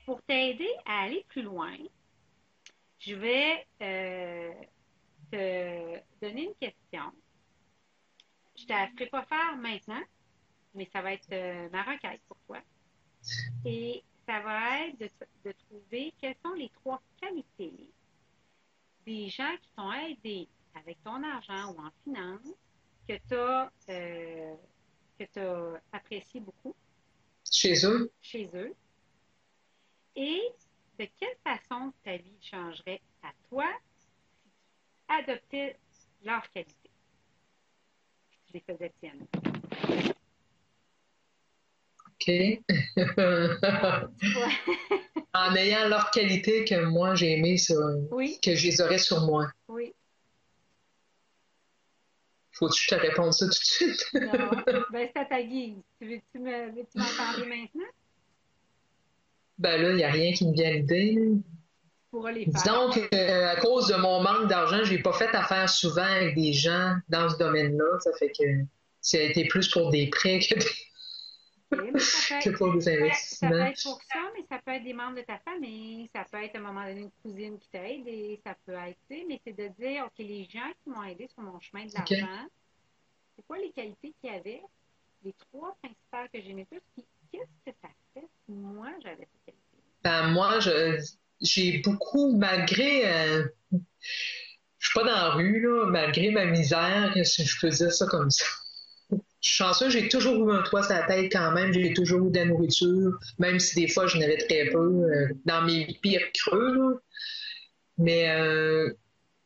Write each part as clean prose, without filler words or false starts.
pour t'aider à aller plus loin, je vais te donner une question. Je ne te la ferai pas faire maintenant, mais ça va être ma requête pour toi. Et ça va être de trouver quelles sont les trois qualités des gens qui t'ont aidé avec ton argent ou en finance que tu as apprécié beaucoup Chez eux? chez eux et de quelle façon ta vie changerait à toi si tu adoptais leurs qualités, si tu les faisais tiennes. OK. Tu vois? En ayant leur qualité que moi j'ai aimé Oui, que je les aurais sur moi. oui. Faut que je te réponde ça tout de suite. Non. Ben, c'est à ta guise. Veux-tu m'en parler maintenant? Ben là, il n'y a rien qui me vient à l'idée, là. Tu pourras les faire. Disons que à cause de mon manque d'argent, j'ai pas fait affaire souvent avec des gens dans ce domaine-là. Ça fait que ça a été plus pour des prêts OK, mais ça peut que être, pour des ça peut investissements. être pour ça, mais ça peut être des membres de ta famille, ça peut être à un moment donné une cousine qui t'a aidé, ça peut être, tu sais, mais c'est de dire, OK, les gens qui m'ont aidé sur mon chemin de OK? l'argent, c'est quoi les qualités qu'il y avait, les trois principales que j'aimais tous, puis qu'est-ce que ça fait si moi j'avais ces qualités? Ben, moi, j'ai beaucoup, malgré, je suis pas dans la rue, là, malgré ma misère, si je peux dire ça comme ça. Je suis chanceux, j'ai toujours eu un toit sur la tête quand même, j'ai toujours eu de la nourriture, même si des fois je n'avais très peu dans mes pires creux, là. Mais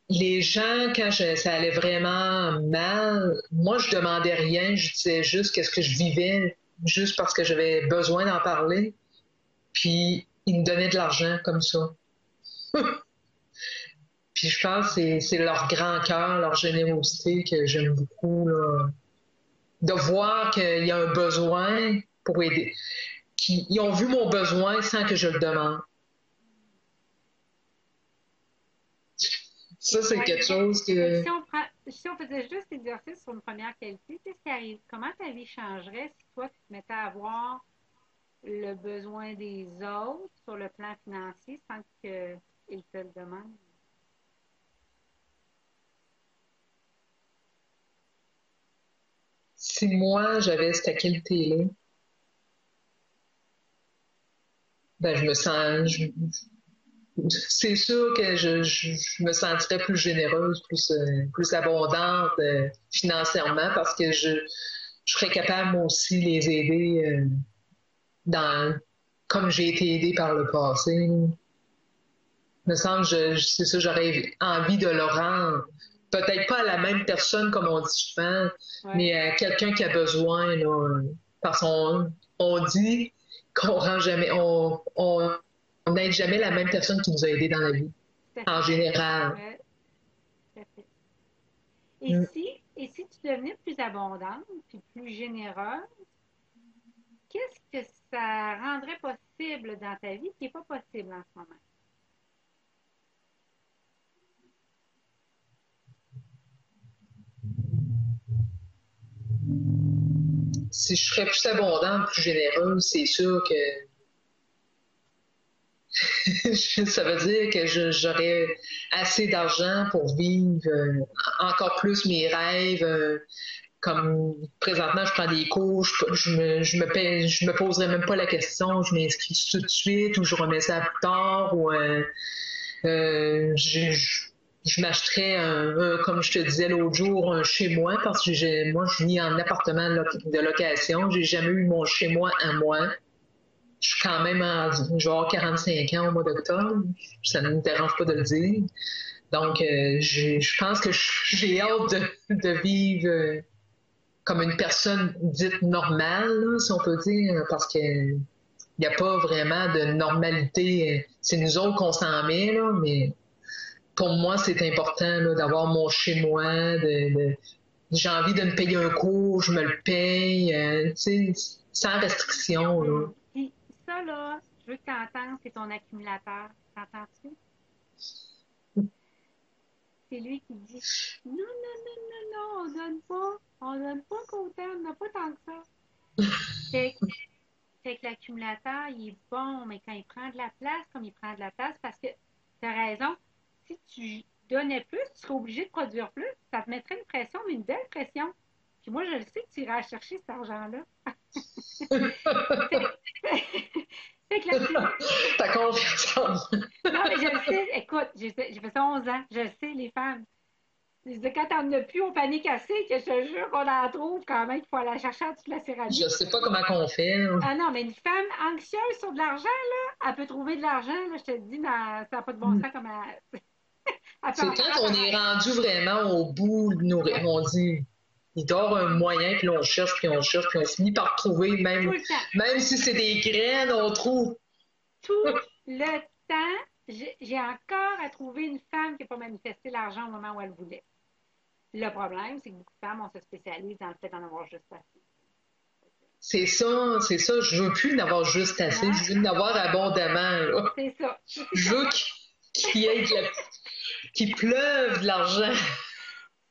les gens, ça allait vraiment mal, moi je demandais rien, je disais juste qu'est-ce que je vivais, juste parce que j'avais besoin d'en parler, puis ils me donnaient de l'argent comme ça. Puis je pense que c'est leur grand cœur, leur générosité que j'aime beaucoup, là. De voir qu'il y a un besoin pour aider. Ils ont vu mon besoin sans que je le demande. Ça, c'est Ouais, quelque chose fait que que si on faisait juste l'exercice sur une première qualité, qu'est-ce qui arrive? Comment ta vie changerait si toi, tu te mettais à voir le besoin des autres sur le plan financier sans qu'ils te le demandent? si moi j'avais cette qualité-là, ben c'est sûr que je me sentirais plus généreuse, plus abondante financièrement parce que je serais capable moi aussi de les aider dans comme j'ai été aidée par le passé. Il me semble, c'est ça, j'aurais envie de le rendre. Peut-être pas à la même personne, comme on dit souvent, Ouais. mais à quelqu'un qui a besoin, là, parce qu'on dit qu'on rend jamais, on n'aide jamais la même personne qui nous a aidés dans la vie, Tout à en fait. général. Ouais, tout à fait. Mm. Et si tu devenais plus abondante puis plus généreuse, qu'est-ce que ça rendrait possible dans ta vie qui n'est pas possible en ce moment? Si je serais plus abondante, plus généreuse, c'est sûr que ça veut dire que j'aurais assez d'argent pour vivre encore plus mes rêves. Comme présentement, je prends des cours, je me poserai même pas la question, je m'inscris tout de suite ou je remets ça plus tard ou euh, je, je, je m'achèterais comme je te disais l'autre jour, un chez moi parce que moi je vis en appartement de location, j'ai jamais eu mon chez moi à moi. Je suis quand même en genre 45 ans au mois d'octobre. Ça ne me dérange pas de le dire. Donc, je pense que j'ai hâte de vivre comme une personne dite normale, là, si on peut dire, parce que il n'y a pas vraiment de normalité. C'est nous autres qu'on s'en met, là, mais pour moi, c'est important là, d'avoir mon chez-moi, j'ai envie de me payer un cours, je me le paye, tu sais, sans restriction, là. Puis ça, là, je veux que tu entends, c'est ton accumulateur. T'entends-tu? C'est lui qui dit non, non, non, non, non, on donne pas qu'autant, on n'a pas tant que ça. Fait Fait que l'accumulateur, il est bon, mais quand il prend de la place, comme il prend de la place, parce que tu as raison, si tu donnais plus, tu serais obligé de produire plus. Ça te mettrait une pression, mais une belle pression. Puis moi, je le sais que tu iras chercher cet argent-là. Fait, fait que l'accumulateur. Ta confiance en moi. Non, mais je le sais. Écoute, j'ai fait ça 11 ans. Je le sais, les femmes. Quand t'en as plus, on panique assez que je te jure qu'on en trouve quand même qu'il faut aller la chercher en dessous de la Je céramique. sais pas comment qu'on fait, là. Ah non, mais une femme anxieuse sur de l'argent, là, elle peut trouver de l'argent, là, je te le dis, mais ça n'a pas de bon sens comme elle peut C'est en faire quand on est apparaître. rendu vraiment au bout de nos Ouais, on dit il doit y avoir un moyen, puis là, on cherche, puis on cherche, puis on finit par trouver, tout même, le temps. même si c'est des graines, on trouve. Tout le temps, j'ai encore à trouver une femme qui n'a pas manifesté l'argent au moment où elle voulait. Le problème, c'est que beaucoup de femmes, on se spécialise dans le fait d'en avoir juste assez. C'est ça, je veux plus en avoir juste assez, Non, je veux en avoir abondamment, là. c'est ça. C'est Je veux correct. qu'il y ait qu'il pleuve de l'argent.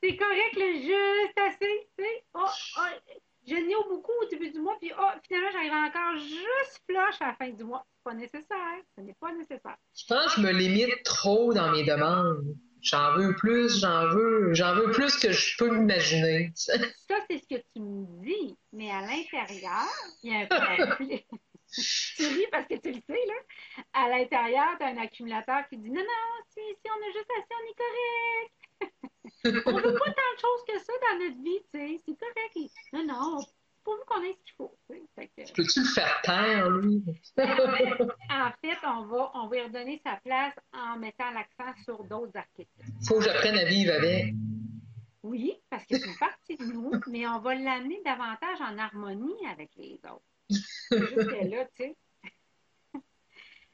C'est correct, le juste assez, tu sais. Oh, oh, je n'ai beaucoup au début du mois, puis oh, finalement, j'arrive encore juste flush à la fin du mois. C'est pas nécessaire. Ce n'est pas nécessaire. Je pense que je me limite trop dans mes demandes. J'en veux plus que je peux m'imaginer. Ça, c'est ce que tu me dis, mais à l'intérieur, il y a un conflit. Tu ris parce que tu le sais, là. À l'intérieur, tu as un accumulateur qui dit non, non, si on a juste assez, on est correct. On veut pas tant de choses que ça dans notre vie, tu sais. C'est correct. Non, non, pourvu qu'on ait ce qu'il faut, tu sais. Fait que, Peux-tu le faire taire, lui? ben, en fait, on va y redonner sa place en mettant l'accent sur d'autres archétypes. Faut que j'apprenne à vivre avec. Oui, parce que c'est une partie de nous, mais on va l'amener davantage en harmonie avec les autres. Jusque-là, tu sais.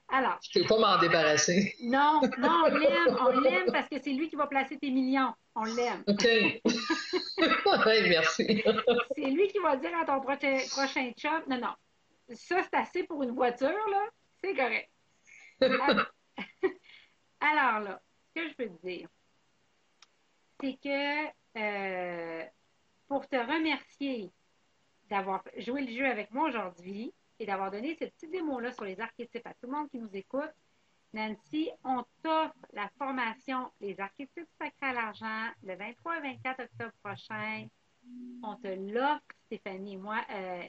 Alors, Je peux pas m'en débarrasser. non, non, on l'aime parce que c'est lui qui va placer tes millions. On l'aime. OK. Ouais, merci. C'est lui qui va dire à ton prochain chum, non, non, ça c'est assez pour une voiture, là, c'est correct. Alors là, ce que je veux te dire, c'est que pour te remercier d'avoir joué le jeu avec moi aujourd'hui et d'avoir donné cette petite démo-là sur les archétypes à tout le monde qui nous écoute, Nancy, on t'offre la formation Les archétypes sacrés à l'argent le 23 et 24 octobre prochain. On te l'offre, Stéphanie et moi,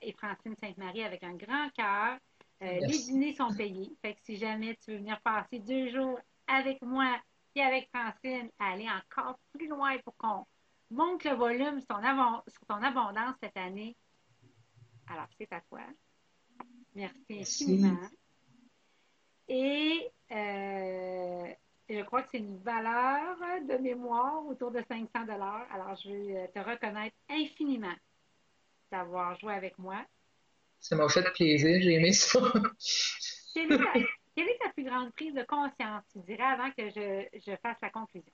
et Francine Sainte-Marie, avec un grand cœur. Les Merci. dîners sont payés. Fait que si jamais tu veux venir passer 2 jours avec moi et avec Francine, aller encore plus loin pour qu'on monte le volume sur ton abondance cette année, alors c'est à toi. Merci Merci. infiniment. Et je crois que c'est une valeur de mémoire autour de 500 $. Alors, je veux te reconnaître infiniment d'avoir joué avec moi. Ça m'a fait plaisir, j'ai aimé ça. Quelle est ta, quelle est ta plus grande prise de conscience, tu dirais, avant que je fasse la conclusion?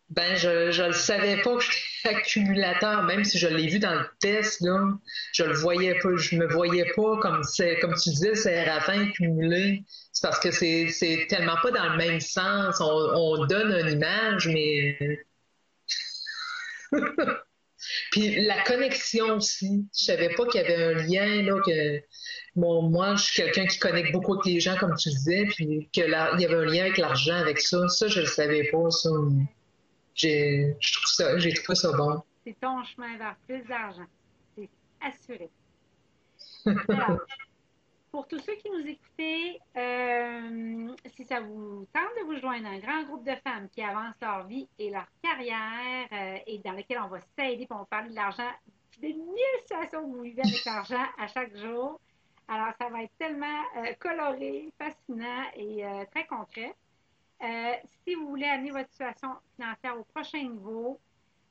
Ben, je le savais pas que j'étais accumulateur, même si je l'ai vu dans le test, là. Je le voyais pas, je me voyais pas comme comme tu disais, c'est Séraphin cumulé. C'est parce que c'est tellement pas dans le même sens. On donne une image, mais puis la connexion aussi. Je savais pas qu'il y avait un lien, là, que bon, moi, je suis quelqu'un qui connecte beaucoup avec les gens, comme tu disais, puis il y avait un lien avec l'argent, avec ça. Ça, je le savais pas, ça. J'ai trouvé ça bon. C'est ton chemin vers plus d'argent. C'est assuré. Alors, pour tous ceux qui nous écoutaient, si ça vous tente de vous joindre à un grand groupe de femmes qui avancent leur vie et leur carrière et dans lequel on va s'aider pour parler de l'argent, puis des mille situations que vous vivez avec l'argent à chaque jour. Alors, ça va être tellement coloré, fascinant et très concret. Si vous voulez amener votre situation financière au prochain niveau,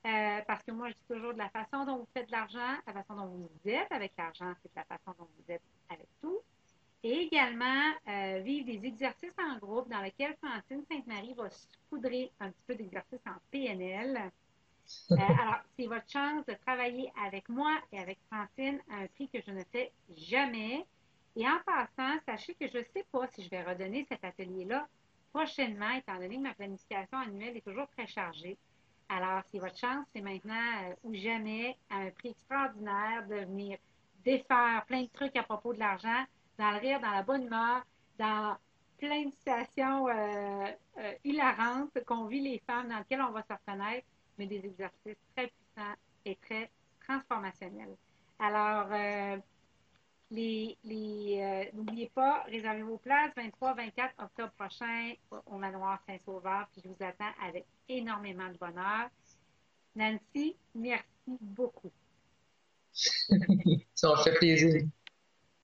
parce que moi, je dis toujours de la façon dont vous faites de l'argent, la façon dont vous êtes avec l'argent, c'est de la façon dont vous êtes avec tout. Et également, vivre des exercices en groupe dans lesquels Francine Sainte-Marie va saupoudrer un petit peu d'exercices en PNL. Alors, c'est votre chance de travailler avec moi et avec Francine à un prix que je ne fais jamais. Et en passant, sachez que je ne sais pas si je vais redonner cet atelier-là prochainement, étant donné que ma planification annuelle est toujours très chargée. Alors, c'est votre chance, c'est maintenant ou jamais, à un prix extraordinaire, de venir défaire plein de trucs à propos de l'argent, dans le rire, dans la bonne humeur, dans plein de situations hilarantes qu'on vit les femmes, dans lesquelles on va se reconnaître, mais des exercices très puissants et très transformationnels. Alors, n'oubliez pas, réservez vos places 23-24 octobre prochain au Manoir Saint-Sauveur, puis je vous attends avec énormément de bonheur. Nancy, merci beaucoup. Ça me fait plaisir.